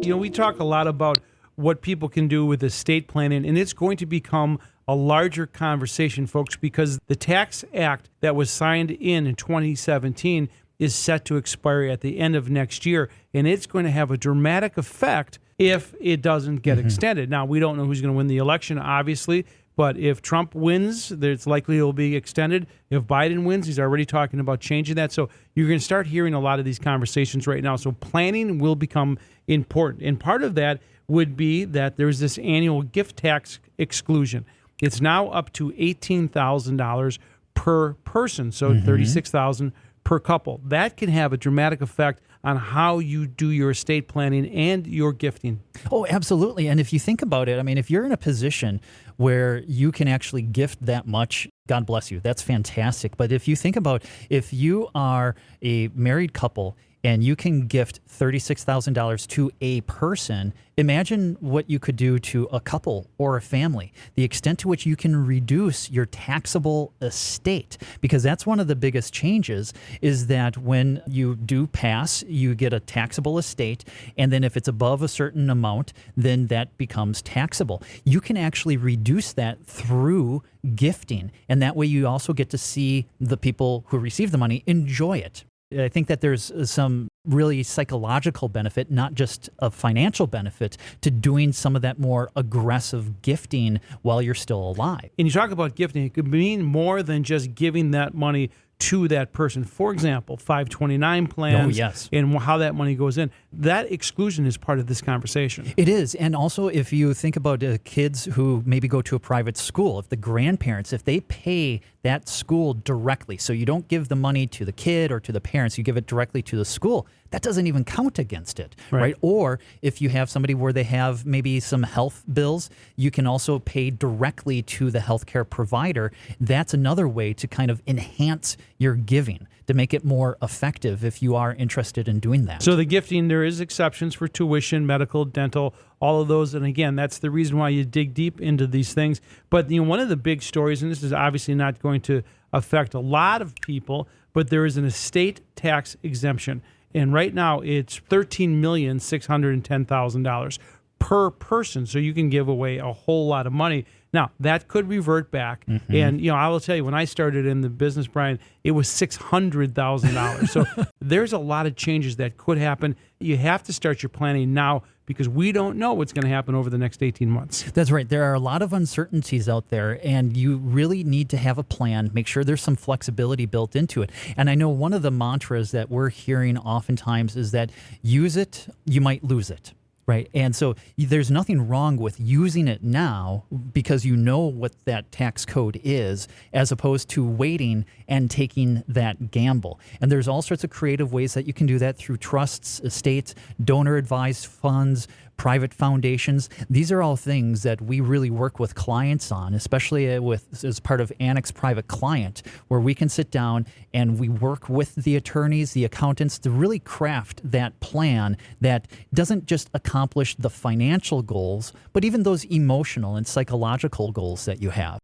We talk a lot about what people can do with estate planning, and it's going to become a larger conversation, folks, because the Tax Act that was signed in 2017 is set to expire at the end of next year, and it's going to have a dramatic effect if it doesn't get extended. Now, we don't know who's going to win the election, obviously, but if Trump wins, it's likely it will be extended. If Biden wins, he's already talking about changing that. So you're going to start hearing a lot of these conversations right now. So planning will become important. And part of that would be that there's this annual gift tax exclusion. It's now up to $18,000 per person, so $36,000 per couple. That can have a dramatic effect on how you do your estate planning and your gifting. Oh, absolutely. And if you think about it, I mean, if you're in a position where you can actually gift that much, God bless you. That's fantastic. But if you think about if you are a married couple and you can gift $36,000 to a person, imagine what you could do to a couple or a family, the extent to which you can reduce your taxable estate. Because that's one of the biggest changes is that when you do pass, you get a taxable estate. And then if it's above a certain amount, then that becomes taxable. You can actually reduce that through gifting. And that way you also get to see the people who receive the money enjoy it. I think that there's some really psychological benefit, not just a financial benefit, to doing some of that more aggressive gifting while you're still alive. And you talk about gifting, it could mean more than just giving that money to that person. For example, 529 plans and how that money goes in. That exclusion is part of this conversation. It is. And also, if you think about kids who maybe go to a private school, if the grandparents, if they pay that school directly, so you don't give the money to the kid or to the parents, you give it directly to the school, that doesn't even count against it, right? Or if you have somebody where they have maybe some health bills, you can also pay directly to the healthcare provider. That's another way to kind of enhance your giving, to make it more effective if you are interested in doing that. So the gifting, there is exceptions for tuition, medical, dental, all of those. And again, that's the reason why you dig deep into these things. But one of the big stories, and this is obviously not going to affect a lot of people, but there is an estate tax exemption. And right now it's $13,610,000 per person. So you can give away a whole lot of money. Now, that could revert back. And, I will tell you, when I started in the business, Brian, it was $600,000. So there's a lot of changes that could happen. You have to start your planning now because we don't know what's going to happen over the next 18 months. That's right. There are a lot of uncertainties out there, and you really need to have a plan. Make sure there's some flexibility built into it. And I know one of the mantras that we're hearing oftentimes is that use it, you might lose it. Right. And so there's nothing wrong with using it now because you know what that tax code is, as opposed to waiting and taking that gamble. And there's all sorts of creative ways that you can do that through trusts, estates, donor-advised funds, private foundations. These are all things that we really work with clients on, especially as part of Annex Private Client, where we can sit down and we work with the attorneys, the accountants, to really craft that plan that doesn't just accomplish the financial goals, but even those emotional and psychological goals that you have.